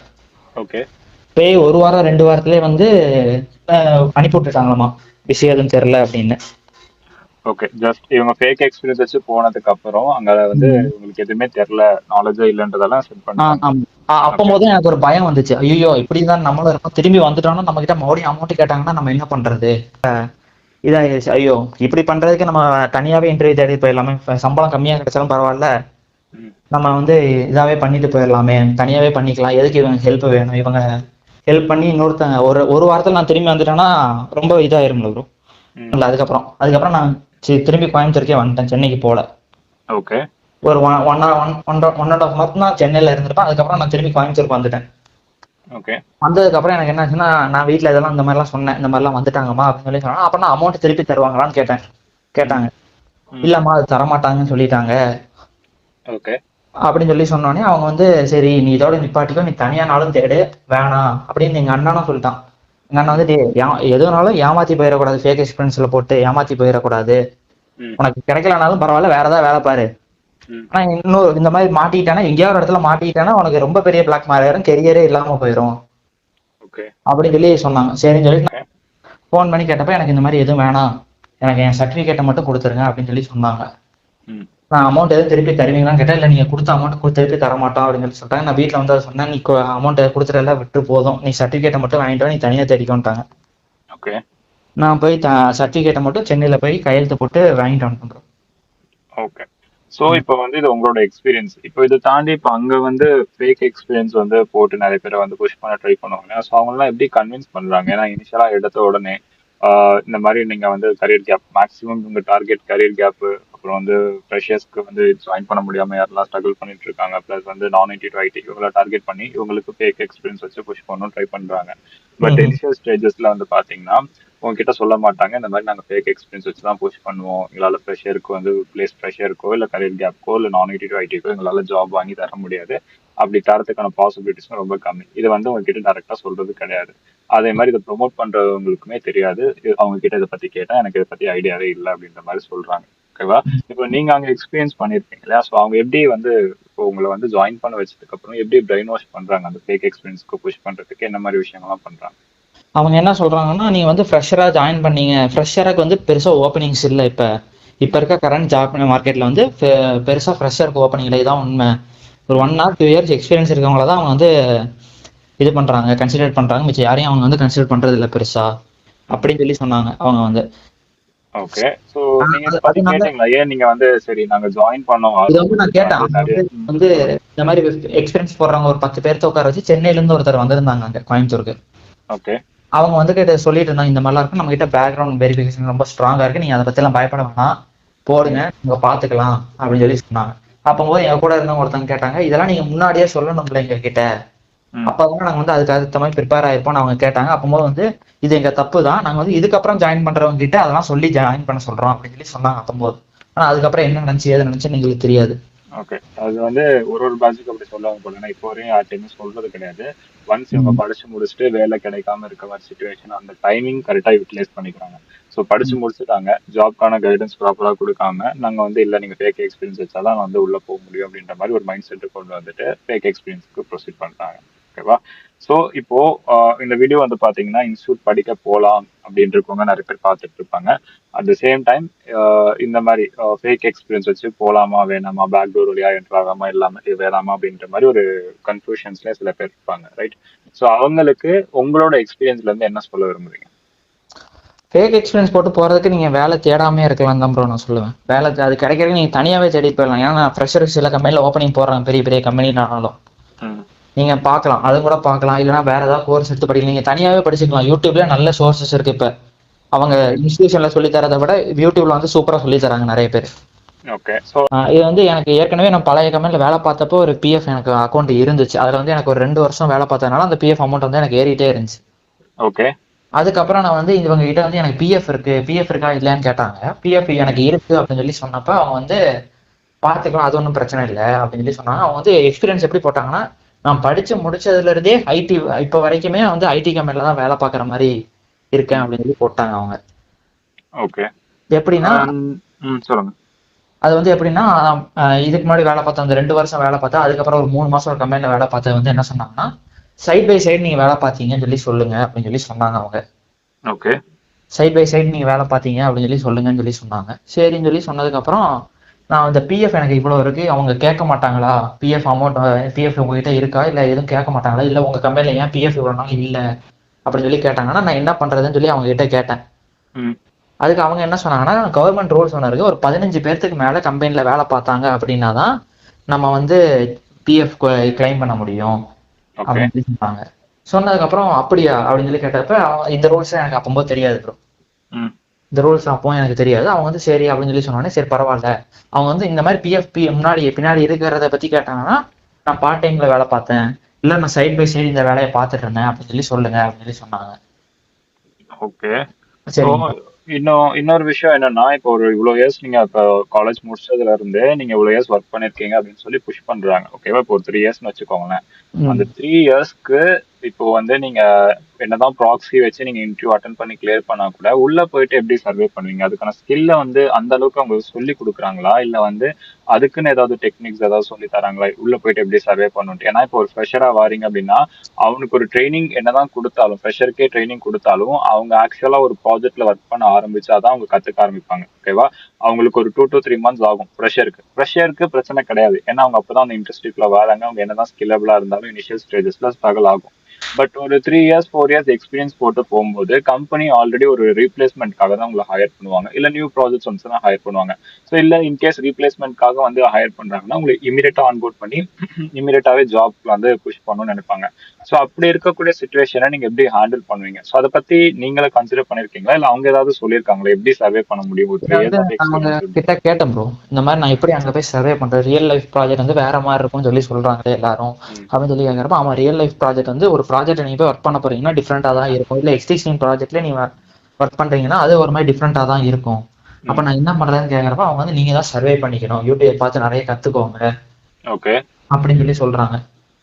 போய் 1 வாரம் 2 வாரத்திலே வந்து அனுப்பி விட்டுட்டாங்களாமா, விஷயம் எதுவும் தெரியல அப்படின்னு. ஓகே, ஜஸ்ட் இவங்க ஃபேக் எக்ஸ்பீரியன்ஸ் வச்சு போனதுக்கு அப்புறம் அங்க வந்து உங்களுக்கு எதுவுமே தெரியல, நாலேஜே இல்லன்றதெல்லாம் செட் பண்ணாங்க. அப்போது எனக்கு ஒரு பயம் வந்துச்சு, ஐயோ இப்படிதான் நம்மளும் இருக்கோம், திரும்பி வந்துட்டோம்னா நம்ம கிட்ட மறுபடியும் அமௌண்ட் கேட்டாங்கன்னா நம்ம என்ன பண்றது, இதாயிருச்சு. ஐயோ இப்படி பண்றதுக்கு நம்ம தனியாவே இன்டர்வியூ தேடி போயிடலாமே, சம்பளம் கம்மியா கிடைச்சாலும் பரவாயில்ல, நம்ம வந்து இதாவே பண்ணிட்டு போயிடலாமே, தனியாவே பண்ணிக்கலாம், எதுக்கு இவங்க ஹெல்ப் வேணும், இவங்க ஹெல்ப் பண்ணி இன்னொருத்தங்க ஒரு வாரத்துல நான் திரும்பி வந்துட்டேன்னா ரொம்ப இதாயிரும்ல ப்ரோ. அதுக்கப்புறம் நான் திரும்பி கோயம்புத்தூருக்கே வந்துட்டேன், சென்னைக்கு போல. ஓகே. ஒரு ஒன் அண்ட் ஆஃப் மந்த் நான் சென்னையில இருந்திருப்பேன். அதுக்கப்புறம் நான் திரும்பி கோயம்புத்தூருக்கு வந்துட்டேன். ஓகே. வந்ததுக்கப்புறம் எனக்கு என்ன ஆச்சுன்னா, நான் வீட்டில் இதெல்லாம் இந்த மாதிரிலாம் சொன்னேன், இந்த மாதிரிலாம் வந்துட்டாங்கம்மா அப்படின்னு சொல்லி சொன்னா, அப்புறம் நான் அமௌண்ட் திருப்பி தருவாங்களான்னு கேட்டாங்க. இல்லம்மா அது தரமாட்டாங்கன்னு சொல்லிட்டாங்க ஓகே. அப்படின்னு சொல்லி சொன்னோடனே அவங்க வந்து சரி நீ இதோட நிப்பாட்டிக்கோ, நீ தனியானாலும் தேடு, வேணாம் அப்படின்னு எங்க அண்ணனும் சொல்லிட்டான். எங்க அண்ணன் வந்து எதுனாலும் ஏமாத்தி போயிடக்கூடாது, ஃபேக் எக்ஸ்பீரியன்ஸ்ல போட்டு ஏமாத்தி போயிடக்கூடாது, உனக்கு கிடைக்கலனாலும் பரவாயில்ல வேற ஏதாவது வேலை பாரு. ஆனா இன்னும் இந்த மாதிரி மாட்டிக்கிட்டானா, எங்கேயாவது ஒரு இடத்துல மாட்டிக்கிட்டானா உனக்கு ரொம்ப பெரிய பிளாக் மாறிடும், கெரியரே இல்லாம போயிடும் அப்படின்னு சொல்லி சொன்னாங்க. சரின்னு சொல்லி ஃபோன் பண்ணி கேட்டப்ப எனக்கு இந்த மாதிரி எதுவும் வேணாம், எனக்கு என் சர்டிபிகேட்டை மட்டும் கொடுத்துருங்க அப்படின்னு சொல்லி சொன்னாங்க. நான் அமௌண்ட் எதுவும் திருப்பி தருவீங்களான்னு கேட்டேன். இல்லை நீங்க கொடுத்த அமௌண்ட் திருப்பி தர மாட்டோம் அப்படின்னு சொல்லி சொல்லிட்டாங்க. நான் வீட்டில் வந்து அதை சொன்னேன், நீ அமௌண்ட் கொடுத்துட்டல விட்டு போதும், நீ சர்டிபிகேட்டை மட்டும் வாங்கிட்டு நீ தனியாக தேடிக்கோன்ட்டாங்க. நான் போய் சர்டிபிகேட்டை மட்டும் சென்னையில போய் கையெழுத்து போட்டு வாங்கிட்டு வந்துட்டோம். ஓகே. ஸோ இப்போ வந்து இது உங்களோட எக்ஸ்பீரியன்ஸ். இப்போ இதை தாண்டி இப்போ அங்கே வந்து ஃபேக் எக்ஸ்பீரியன்ஸ் வந்து போட்டு நிறைய பேரை வந்து புஷ் பண்ண ட்ரை பண்ணுவாங்க. ஸோ அவங்களாம் எப்படி கன்வின்ஸ் பண்ணுறாங்க? ஏன்னா இனிஷியலாக எடுத்த உடனே இந்த மாதிரி நீங்கள் வந்து கரியர் கேப் மேக்ஸிமம் உங்கள் டார்கெட் கரியர் கேப்பு, அப்புறம் வந்து ஃப்ரெஷர்ஸ்க்கு வந்து ஜாயின் பண்ண முடியாமல் யாரெல்லாம் ஸ்ட்ரகிள் பண்ணிட்டு இருக்காங்க, ப்ளஸ் வந்து நான் ஐடி டு ஐடி இவங்களை டார்கெட் பண்ணி இவங்களுக்கு ஃபேக் எக்ஸ்பீரியன்ஸ் வச்சு புஷ் பண்ணணும் ட்ரை பண்ணுறாங்க. பட் இனிஷியல் ஸ்டேஜஸ்ல வந்து பார்த்தீங்கன்னா உங்ககிட்ட சொல்ல மாட்டாங்க, இந்த மாதிரி நாங்கள் ஃபேக் எக்ஸ்பீரியன்ஸ் வச்சு தான் புஷ் பண்ணுவோம், எங்களால் ஃப்ரெஷருக்கு வந்து ஃப்ரெஷருக்கோ இல்லை கரியர் கேப்க்கோ இல்லை நான் ஐடி டு ஐடிக்கோ எங்களால் ஜாப் வாங்கி தர முடியாது, அப்படி தரத்துக்கான பாசிபிலிட்டிஸும் ரொம்ப கம்மி. இது வந்து உங்ககிட்ட டேரெக்டாக சொல்றது கிடையாது. அதே மாதிரி இதை ப்ரொமோட் பண்றவங்களுக்குமே தெரியாது. அவங்க கிட்ட இதை பத்தி கேட்டா எனக்கு இதை பத்தி ஐடியாவே இல்லை அப்படின்ற மாதிரி சொல்றாங்க. ஓகேவா? இப்போ நீங்க அங்க எக்ஸ்பீரியன்ஸ் பண்ணிருப்பீங்க இல்லையா? ஸோ அவங்க எப்படி வந்து இப்போ உங்களை வந்து ஜாயின் பண்ண வச்சதுக்கு அப்புறம் எப்படி பிரெயின் வாஷ் பண்றாங்க அந்த ஃபேக் எக்ஸ்பீரியன்ஸ்க்கு புஷ் பண்றதுக்கு என்ன மாதிரி விஷயங்கள்லாம் பண்றாங்க? அவங்க என்ன சொல்றாங்கன்னா, நீங்க வந்து ஃப்ரெஷரா ஜாயின் பண்ணீங்க, ஃப்ரெஷருக்கு வந்து பெருசா ஓப்பனிங்ஸ் இல்லை. இப்ப இருக்க கரண்ட் ஜாப் மார்க்கெட்ல வந்து பெருசா ஃப்ரெஷருக்கு ஓப்பனிங் இல்லை, இதான் உண்மை. ஒரு 1 or 2 years எக்ஸ்பீரியன்ஸ் இருக்கவங்கள தான் அவங்க வந்து இது பண்றாங்க, கன்சிடர் பண்றாங்க, மிச்சம் யாரையும் அவங்க வந்து கன்சிடர் பண்றது இல்லை பெருசா அப்படின்னு சொல்லி சொன்னாங்க அவங்க வந்து. ஓகே. சோ நீங்க இத பத்தி கேட்டீங்களா? ஏன் நீங்க வந்து சரி நாங்க ஜாயின் பண்ணோம் இத வந்து நான் கேட்டேன். வந்து இந்த மாதிரி எக்ஸ்பீரியன்ஸ் போடுறவங்க ஒரு 10 பேர்த்த உட்கார வச்சு சென்னையில இருந்து ஒருத்தர் வந்திருந்தாங்க அங்க கோயம்புத்தூருக்கு. ஓகே. அவங்க வந்து கிட்ட சொல்லிட்டு இருந்தாங்க, இந்த மாதிரிலாம் இருக்கும், நம்ம கிட்ட பேக்ரவுண்ட் வெரிஃபிகேஷன் ரொம்ப ஸ்ட்ராங்கா இருக்கு, நீங்க அதை பத்தி எல்லாம் பயப்பட வேணாம், போடுங்க நீங்க பாத்துக்கலாம் அப்படின்னு சொல்லி சொன்னாங்க. அப்போது எங்க கூட இருந்தவங்க ஒருத்தவங்க கேட்டாங்க, இதெல்லாம் நீங்க முன்னாடியே சொல்லணும்ல எங்க கிட்ட, அப்பதான் நாங்க வந்து அதுக்கு அடுத்த மாதிரி ப்ரிப்பேர் ஆயிருப்போம் அவங்க கேட்டாங்க. அப்போது வந்து இது எங்க தப்பு தான், நாங்க வந்து இதுக்கப்புறம் ஜாயின் பண்றவங்க கிட்ட அதெல்லாம் சொல்லி ஜாயின் பண்ண சொல்றோம் அப்படின்னு சொல்லி சொன்னாங்க அப்போது. ஆனா அதுக்கப்புறம் என்ன நினைச்சு ஏது நினைச்சுன்னு எங்களுக்கு தெரியாது. ஓகே. அது வந்து ஒரு பேட்சுக்கு அப்படி சொல்லுவாங்க போல. ஏன்னா இப்போ வரையும் யார்ட்டையுமே சொல்றது கிடையாது. ஒன்ஸ் இவங்க படிச்சு முடிச்சுட்டு வேலை கிடைக்காம இருக்க மாதிரி சுச்சுவேஷன் அந்த டைமிங் கரெக்டா யூட்டிலைஸ் பண்ணிக்கிறாங்க. ஸோ படிச்சு முடிச்சுட்டாங்க, ஜாப்க்கான கைடன்ஸ் ப்ராப்பரா கொடுக்காம நாங்க வந்து இல்லை நீங்க ஃபேக் எக்ஸ்பீரியன்ஸ் வச்சாதான் வந்து உள்ள போக முடியும் அப்படின்ற மாதிரி ஒரு மைண்ட் செட்டு கொண்டு வந்துட்டு ஃபேக் எக்ஸ்பீரியன்ஸ்க்கு ப்ரொசீட் பண்றாங்க. ஓகேவா? ஸோ இப்போ இந்த வீடியோ வந்து பாத்தீங்கன்னா இன்ஸ்டியூட் படிக்க போகலாம் அப்படின்னு இருக்கவங்க நிறைய பேர் பார்த்துட்டு இருப்பாங்க. அட் த சேம் டைம் இந்த மாதிரி ஃபேக் எக்ஸ்பீரியன்ஸ் வச்சு போகலாமா வேணாமா, பேக்டோர் வழியா என்ட்ரு ஆகாம இல்லாம வேணாமா அப்படின்ற மாதிரி ஒரு கன்ஃபியூஷன்ஸ்ல சில பேர் இருப்பாங்க, ரைட்? ஸோ அவங்களுக்கு உங்களோட எக்ஸ்பீரியன்ஸ்ல இருந்து என்ன சொல்ல விரும்புறீங்க? ஃபேக் எக்ஸ்பீரியன்ஸ் போட்டு போறதுக்கு நீங்க வேலை தேடாமே இருக்கலாம் தான் ப்ரோ நான் சொல்லுவேன். வேலை அது கிடைக்கிறதுக்கு நீங்க தனியாவே தேடிட்டு போயிடலாம். ஏன்னா ஃப்ரெஷருக்கு சில கம்பெனில ஓப்பனிங் போடுறாங்க, பெரிய பெரிய கம்பெனினாலும் நீங்க பார்க்கலாம், அது கூட பார்க்கலாம். இல்லைன்னா வேற ஏதாவது கோர்ஸ் எடுத்து படிக்கலாம், நீங்க தனியாவே படிச்சுக்கலாம். யூடியூப்ல நல்ல சோர்சஸ் இருக்கு. இப்ப அவங்க இன்ஸ்டிடியூஷன்ல சொல்லி தரதை விட யூடியூப்ல வந்து சூப்பரா சொல்லி தராங்க நிறைய பேர். இது வந்து எனக்கு ஏற்கனவே நான் பழைய கம்பெனில வேலை பார்த்தப்போ ஒரு பிஎஃப் எனக்கு அக்கௌண்ட் இருந்துச்சு. அதுல வந்து எனக்கு ஒரு 2 வருஷம் வேலை பார்த்ததுனால அந்த பிஎஃப் அமௌண்ட் வந்து எனக்கு ஏறிட்டே இருந்துச்சு. ஓகே. அதுக்கப்புறம் நான் வந்து இவங்க கிட்ட வந்து எனக்கு பிஎஃப் இருக்கா இல்லையான்னு கேட்டாங்க. பிஎஃப் எனக்கு இருக்கு அப்படின்னு சொல்லி சொன்னப்ப அவங்க வந்து பார்த்துக்கலாம், அது ஒன்றும் பிரச்சனை இல்லை அப்படின்னு சொல்லி சொன்னாங்க. அவங்க வந்து எக்ஸ்பீரியன்ஸ் எப்படி போட்டாங்கன்னா, நான் படிச்சு முடிச்சதுல இருந்தே ஐடி இப்ப வரைக்குமே வந்து ஐடி கம்பெனில தான் வேலை பார்க்குற மாதிரி இருக்கேன் அப்படின்னு சொல்லி போட்டாங்க அவங்க. ஓகே. எப்படின்னா சொல்லுங்க. அது வந்து எப்படின்னா, இதுக்கு முன்னாடி வேலை பார்த்தா அந்த 2 வருஷம் வேலை பார்த்தா அதுக்கப்புறம் ஒரு 3 மாசம் ஒரு கம்பெனில வேலை பார்த்தது வந்து என்ன சொன்னாங்கன்னா, சைட் பை சைடு நீங்க வேலை பார்த்தீங்கன்னு சொல்லி சொல்லுங்க அப்படின்னு சொல்லி சொன்னாங்க அவங்க. ஓகே. சைட் பை சைடு நீங்க வேலை பார்த்தீங்க அப்படின்னு சொல்லி சொல்லுங்கன்னு சொல்லி சொன்னாங்க. சரின்னு சொல்லி சொன்னதுக்கு அப்புறம் நான் இந்த பிஎஃப் எனக்கு இவ்வளவு இருக்கு, அவங்க கேட்க மாட்டாங்களா, பிஎஃப் அமௌண்ட் பிஎஃப் உங்ககிட்ட இருக்கா இல்ல எதுவும் கேட்க மாட்டாங்களா, இல்ல உங்க கம்பெனில ஏன் பிஎஃப் இவ்வளவு நாள் இல்ல அப்படின்னு சொல்லி கேட்டாங்கன்னா நான் என்ன பண்றதுன்னு சொல்லி அவங்க கிட்ட கேட்டேன். அதுக்கு அவங்க என்ன சொன்னாங்கன்னா, கவர்மெண்ட் ரூல்ஸ் ஒன்று இருக்கு, ஒரு 15 பேர்த்துக்கு மேல கம்பெனில வேலை பார்த்தாங்க அப்படின்னா தான் நம்ம வந்து பிஎஃப் கிளைம் பண்ண முடியும் அப்படின்னு சொல்லி சொன்னாங்க. சொன்னதுக்கு அப்புறம் அப்படியா அப்படின்னு சொல்லி கேட்டப்ப இந்த ரூல்ஸ் எனக்கு அப்பம்போது தெரியாது ப்ரோ. இந்த ரூல்ஸ் அப்போ எனக்கு தெரியாது. அவங்க வந்து சரி அப்படின்னு சொல்லி சொன்னோடனே சரி பரவாயில்ல. அவங்க வந்து இந்த மாதிரி பிஎஃப்பி முன்னாடி பின்னாடி இருக்கிறத பத்தி கேட்டாங்கன்னா நான் பார்ட் டைம்ல வேலை பார்த்தேன், இல்ல நான் சைட் பை சைடு இந்த வேலையை பார்த்துட்டு இருந்தேன் அப்படின்னு சொல்லி சொல்லுங்க அப்படின்னு சொல்லி சொன்னாங்க. ஓகே. ஸோ சரிங்க. இன்னொரு விஷயம் என்னன்னா, இப்போ ஒரு இவ்வளோ இயர்ஸ் நீங்க இப்போ காலேஜ் முடிச்சதுல இருந்தே நீங்க இவ்வளோ இயர்ஸ் ஒர்க் பண்ணிருக்கீங்க அப்படின்னு சொல்லி புஷ் பண்றாங்க. ஓகேவா? இப்போ ஒரு 3 இயர்ஸ்னு வச்சுக்கோங்களேன். ம். அந்த 3 இயர்ஸ்க்கு இப்போ வந்து நீங்க என்னதான் ப்ராக்ஸி வச்சு நீங்க இன்டர்வியூ அட்டன் பண்ணி கிளியர் பண்ணா கூட உள்ள போயிட்டு எப்படி சர்வே பண்ணுவீங்க? அதுக்கான ஸ்கில்ல வந்து அந்த அளவுக்கு அவங்க சொல்லி கொடுக்குறாங்களா? இல்ல வந்து அதுக்குன்னு ஏதாவது டெக்னிக்ஸ் ஏதாவது சொல்லி தராங்களா? உள்ள போயிட்டு எப்படி சர்வே பண்ணணும்? ஏன்னா இப்போ ஒரு ஃப்ரெஷரா வாரீங்க அப்படின்னா அவனுக்கு ஒரு ட்ரைனிங் என்னதான் கொடுத்தாலும் ஃப்ரெஷருக்கே ட்ரைனிங் கொடுத்தாலும் அவங்க ஆக்சுவலா ஒரு ப்ராஜெக்ட்ல ஒர்க் பண்ண ஆரம்பிச்சாதான் அவங்க கத்துக்க ஆரம்பிப்பாங்க. ஓகேவா? அவங்களுக்கு ஒரு 2 to 3 months ஆகும் ஃப்ரெஷருக்கு பிரச்சனை கிடையாது. ஏன்னா அவங்க அப்பதான் அந்த இண்டஸ்ட்ரிக்குள்ள வராங்க. அவங்க என்னதான் ஸ்கில்லபிளா இருந்தாலும் இனிஷியல் ஸ்டேஜஸ்ல ஸ்ட்ரகிள் ஆகும். பட் ஒரு 3 இயர்ஸ் 4 இயர்ஸ் எக்ஸ்பீரியன்ஸ் போட்டு போகும்போது கம்பெனி ஆல்ரெடி ஒரு ரீப்ளேஸ்மெண்ட்காக தான் உங்களை ஹையர் பண்ணுவாங்க, இல்ல நியூ ப்ராஜெக்ட்ஸ் வந்து தான் ஹையர் பண்ணுவாங்க. ஸோ இல்ல இன்கேஸ் ரீப்ளேஸ்மெண்ட்காக வந்து ஹையர் பண்றாங்கன்னா உங்களை இமீடியட்டா ஆன்போர்ட் பண்ணி இமீடியட்டாவே ஜாப்ல வந்து புஷ் பண்ணணும்னு நினைப்பாங்க. ஸோ அப்படி இருக்கக்கூடிய சுச்சுவேஷனை நீங்க எப்படி ஹேண்டில் பண்ணுவீங்க? ஸோ அதை பத்தி நீங்களே கன்சிடர் பண்ணிருக்கீங்களா, இல்ல அவங்க ஏதாவது சொல்லியிருக்காங்களா எப்படி சர்வே பண்ண முடியும் ஒரு இதை 3 இயர்ஸ் வந்து ஆஃப் அவங்க எக்ஸ்பீரியன்ஸ் இருந்து? கிட்ட கேட்டேன் ப்ரோ. இந்த மாதிரி நான் எப்படி அங்க போய் சர்வே பண்றேன், ரியல் லைஃப் ப்ராஜெக்ட் வந்து வேற மாதிரி இருக்கும்னு சொல்லி சொல்றாங்களே எல்லாரும் ம், அப்படின்னு சொல்லி கேட்கறப்ப, ஆமா ரியல் லைஃப் ப்ராஜெக்ட் வந்து ஒரு ப்ராஜெக்ட் நீங்க போய் ஒர்க் பண்ண போறீங்கன்னா டிஃப்ரெண்டா தான் இருக்கும். இல்ல எக்ஸிஸ்டிங் ப்ராஜெக்ட்ல நீங்க ஒர்க் பண்றீங்கன்னா அது ஒரு மாதிரி டிஃப்ரெண்டா தான் இருக்கும். அப்ப ம். நான் என்ன பண்றேன்னு கேட்கறப்ப அவங்க வந்து நீங்க தான் சர்வே பண்ணிக்கணும், யூடியூப் பார்த்து நிறைய கத்துக்கோங்க ஓகே. அப்படின்னு சொல்லி சொல்றாங்க.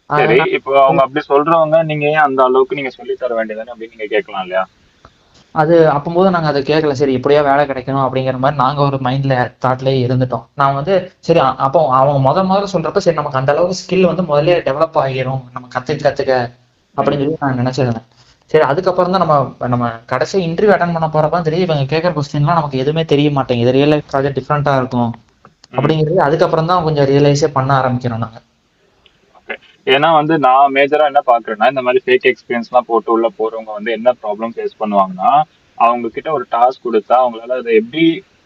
சரி, அதனால இப்போ அவங்க அப்படி சொல்றவங்க நீங்க ஏன் அந்த அளவுக்கு நீங்க சொல்லி தர வேண்டியதானே அப்படின்னு நீங்க கேட்கலாம் இல்லையா? அது அப்பம்போது நாங்க அதை கேட்கல. சரி இப்படியா வேலை கிடைக்கணும் அப்படிங்கிற மாதிரி நாங்க ஒரு மைண்ட்ல தாட்லயே இருந்துட்டோம். நான் வந்து சரி அப்போ அவங்க முதல்ல சொல்றப்ப சரி நமக்கு அந்த அளவுக்கு ஸ்கில் வந்து முதல்ல டெவலப் ஆகிரும் நம்ம கத்துக்க கத்துக்க ம், அப்படின்னு சொல்லி நான் நினைச்சிருந்தேன். சரி அதுக்கப்புறம் தான் நம்ம நம்ம கடைசி இன்டர்வியூ அட்டன் பண்ண போறப்ப தெரியும் இவங்க கேட்கற கொஸ்டின்லாம் நமக்கு எதுவுமே தெரிய மாட்டேங்குது, ரியல் லைஃப் ப்ராஜெக்ட் டிஃப்ரெண்டா இருக்கும் ம். அப்படிங்கிறது அதுக்கப்புறம் தான் கொஞ்சம் ரியலைஸே பண்ண ஆரம்பிக்கிறோம் நாங்க. ஓகே. ஏன்னா வந்து நான் மேஜரா என்ன பாக்குறேன்னா, இந்த மாதிரி ஃபேக் எக்ஸ்பீரியன்ஸ் எல்லாம் போட்டு உள்ள போறவங்க வந்து என்ன ப்ராப்ளம் ஃபேஸ் பண்ணுவாங்கன்னா, அவங்க கிட்ட ஒரு டாஸ்க் கொடுத்தா அவங்களால அதை எப்படி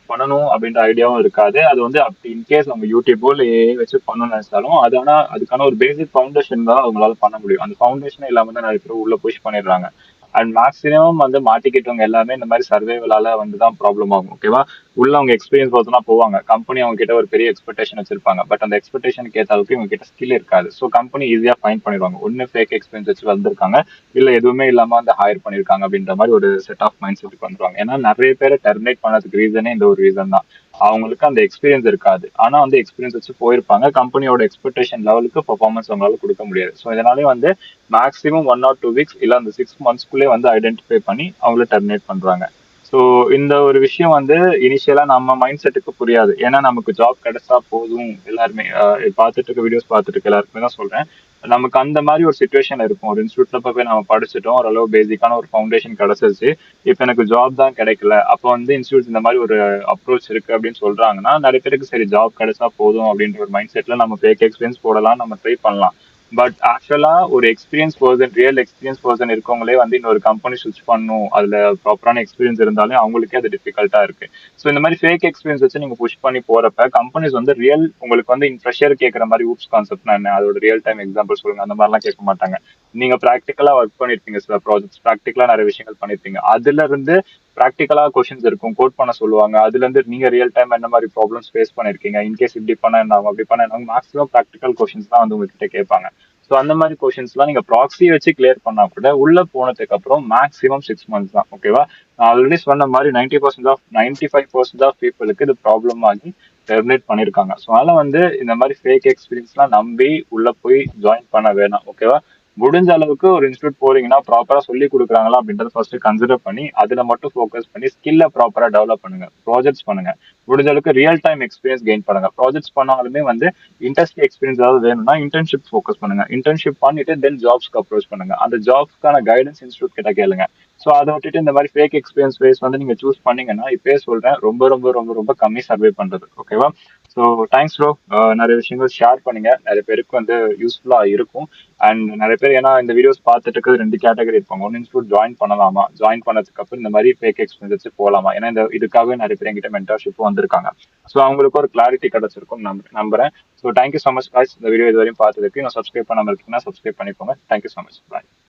பண்ணணும் அப்படின்ற ஐடியாவும் இருக்காது. அது வந்து அப்படி இன்கேஸ் அவங்க யூடியூபோ இல்லை ஏஐ வச்சு பண்ணணும்னு நினைச்சாலும் அது ஆனா அதுக்கான ஒரு பேசிக் ஃபவுண்டேஷன் தான் அவங்களால பண்ண முடியும். அந்த ஃபவுண்டேஷனே இல்லாம தான் நிறைய பேர் உள்ள புஷ் பண்ணிடுறாங்க. அண்ட் மேக்ஸிமம் வந்து மாட்டிக்கிட்டவங்க எல்லாமே இந்த மாதிரி சர்வேவலால வந்து தான் ப்ராப்ளம் ஆகும். ஓகேவா? உள்ள அவங்க எக்ஸ்பீரியன்ஸ் பார்த்தா போவாங்க. கம்பெனி அவங்க கிட்ட ஒரு பெரிய எக்ஸ்பெக்டேஷன் வச்சிருப்பாங்க. பட் அந்த எக்ஸ்பெக்டேஷனுக்கு ஏற்ற அளவுக்கு இவங்க கிட்ட ஸ்கில் இருக்காது. ஸோ கம்பெனி ஈஸியா ஃபைண்ட் பண்ணிடுவாங்க. ஒன்னு ஃபேக் எக்ஸ்பீரியன்ஸ் வச்சு வந்திருக்காங்க, இல்ல எதுவுமே இல்லாம அந்த ஹையர் பண்ணிருக்காங்க அப்படின்ற மாதிரி ஒரு செட் ஆஃப் மைண்ட் செட்டுக்கு வந்துருவாங்க. ஏன்னா நிறைய பேரை டெர்மினேட் பண்ணதுக்கு ரீசனே இந்த ஒரு ரீசன் தான். அவங்களுக்கு அந்த எக்ஸ்பீரியன்ஸ் இருக்காது, ஆனா வந்து எக்ஸ்பீரியன்ஸ் வச்சு போயிருப்பாங்க. கம்பெனியோட எக்ஸ்பெக்டேஷன் லெவலுக்கு பெர்ஃபார்மன்ஸ் அவங்களால கொடுக்க முடியாது. ஸோ இதனாலே வந்து மேக்ஸிமம் 1 or 2 weeks இல்ல அந்த 6 monthsக்குள்ளே வந்து ஐடென்டிஃபை பண்ணி அவங்கள டெர்மினேட் பண்றாங்க. ஸோ இந்த ஒரு விஷயம் வந்து இனிஷியலா நம்ம மைண்ட் செட்டுக்கு புரியாது. ஏன்னா நமக்கு ஜாப் கிடைச்சா போதும் எல்லாருமே பார்த்துட்டு இருக்க வீடியோஸ் பார்த்துட்டு இருக்க எல்லாருக்குமே தான் சொல்றேன். நமக்கு அந்த மாதிரி ஒரு சுச்சுவேஷன் இருக்கும். ஒரு இன்ஸ்டியூட்ல போய் நம்ம படிச்சுட்டோம், ஓரளவு பேசிக்கான ஒரு ஃபவுண்டேஷன் கிடைச்சிருச்சு. இப்ப எனக்கு ஜாப் தான் கிடைக்கல. அப்போ வந்து இன்ஸ்டியூட் இந்த மாதிரி ஒரு அப்ரோச் இருக்கு அப்படின்னு சொல்றாங்கன்னா நிறைய பேருக்கு சரி ஜாப் கிடைச்சா போதும் அப்படின்ற ஒரு மைண்ட் செட்ல நம்ம ஃபேக் எக்ஸ்பீரியன்ஸ் போடலாம், நம்ம ட்ரை பண்ணலாம். பட் ஆக்சுவலா ஒரு experience person, real experience person இருக்கவங்களே வந்து இன்னொரு கம்பெனி ஸ்விட்ச் பண்ணணும், அதுல ப்ராப்பரான எக்ஸ்பீரியன்ஸ் இருந்தாலே அவங்களுக்கே அது டிஃபிகல்ட்டா இருக்கு. ஸோ இந்த மாதிரி ஃபேக் எக்ஸ்பீரியன்ஸ் வச்சு நீங்க புஷ் பண்ணி போறப்ப கம்பெனிஸ் வந்து ரியல் உங்களுக்கு வந்து ஃப்ரெஷர் கேட்கற மாதிரி ஊப்ஸ் கான்செப்ட்னா என்ன, அதோட ரியல் டைம் எக்ஸாம்பிள் சொல்லுங்க, அந்த மாதிரிலாம் கேட்க மாட்டாங்க. நீங்க ப்ராக்டிக்கலா ஒர்க் பண்ணிருப்பீங்க, சில ப்ராஜெக்ட்ஸ் ப்ராக்டிக்கலா நிறைய விஷயங்கள் பண்ணிருப்பீங்க, அதுல இருந்து ப்ராக்டிக்கலா கொஸ்டின்ஸ் இருக்கும், கோட் பண்ண சொல்லுவாங்க. அதுல இருந்து நீங்க ரியல் டைம் என்ன மாதிரி ப்ராப்ளம்ஸ் ஃபேஸ் பண்ணிருக்கீங்க, இன்கேஸ் இப்படி பண்ண என்ன ஆகும், அப்படி பண்ண என்ன ஆகும், மேக்ஸிமம் ப்ராக்டிக்கல் கொஸ்டின்ஸ் தான் வந்து உங்ககிட்ட கேட்பாங்க. ஸோ அந்த மாதிரி கொஸ்டின்ஸ் எல்லாம் நீங்க ப்ராக்ஸி வச்சு கிளியர் பண்ணா கூட உள்ள போனதுக்கு அப்புறம் மேக்ஸிமம் 6 months தான். ஓகேவா? நான் ஆல்ரெடி சொன்ன மாதிரி 95% ஆஃப் பீப்புளுக்கு இது ப்ராப்ளம் ஆகி டெர்மினேட் பண்ணிருக்காங்க. ஸோ அதனால வந்து இந்த மாதிரி ஃபேக் எக்ஸ்பீரியன்ஸ் எல்லாம் நம்பி உள்ள போய் ஜாயின் பண்ண வேணாம். ஓகேவா? முடிஞ்ச அளவுக்கு ஒரு இன்ஸ்டியூட் போறீங்கன்னா ப்ராப்பரா சொல்லி கொடுக்குறாங்களா அப்படின்றத ஃபர்ஸ்ட் கன்சிடர் பண்ணி அதுல மட்டும் ஃபோக்கஸ் பண்ணி ஸ்கில்ல ப்ராப்பரா டெவலப் பண்ணுங்க, ப்ராஜெக்ட்ஸ் பண்ணுங்க. முடிஞ்ச அளவுக்கு ரியல் டைம் எக்ஸ்பீரியன்ஸ் கெயின் பண்ணுங்க. ப்ராஜெக்ட்ஸ் பண்ணாலுமே வந்து இண்டஸ்ட்ரி எக்ஸ்பீரியன்ஸ் ஏதாவது வேணும்னா இன்டர்ன்ஷிப் ஃபோக்கஸ் பண்ணுங்க. இன்டர்ன்ஷிப் பண்ணிட்டு தென் ஜாப்ஸ்க்கு அப்ரோச் பண்ணுங்க. அந்த ஜாப்ஸ்க்கான கைடன்ஸ் இன்ஸ்டியூட் கிட்ட கேளுங்க. ஸோ அதை விட்டுட்டு இந்த மாதிரி ஃபேக் எக்ஸ்பீரியன்ஸ் பேஸ் வந்து நீங்க சூஸ் பண்ணீங்கன்னா இப்பயே சொல்றேன், ரொம்ப ரொம்ப ரொம்ப ரொம்ப கம்மி சர்வே பண்றது. ஓகேவா? So thanks bro. நிறைய விஷயங்கள் ஷேர் பண்ணீங்க, நிறைய பேருக்கு வந்து யூஸ்ஃபுல்லா இருக்கும். அண்ட் நிறைய பேர் ஏன்னா இந்த வீடியோஸ் பார்த்துட்டு இருக்க 2 கேட்டகரி இருப்பாங்க. ஒன்னு இன்ஸ்டியூட் ஜாயின் பண்ணலாமா, ஜாயின் பண்ணதுக்கு அப்புறம் இந்த மாதிரி ஃபேக் எக்ஸ்பீரியன்ஸ் போலாமா, ஏன்னா இந்த இதுக்காகவே நிறைய பேர் என்கிட்ட மென்டர்ஷிப் வந்திருக்காங்க. ஸோ அவங்களுக்கு ஒரு கிளாரிட்டி கிடைச்சிருக்கும் நம்புறேன். So thank you so much guys, இந்த வீடியோ இது வரையும் பார்த்ததுக்கு. இன்னும் சப்ஸ்கிரைப் பண்ணாம இருக்கீங்கன்னா சப்ஸ்கிரைப் பண்ணிக்கோங்க. Thank you so much. பாய்.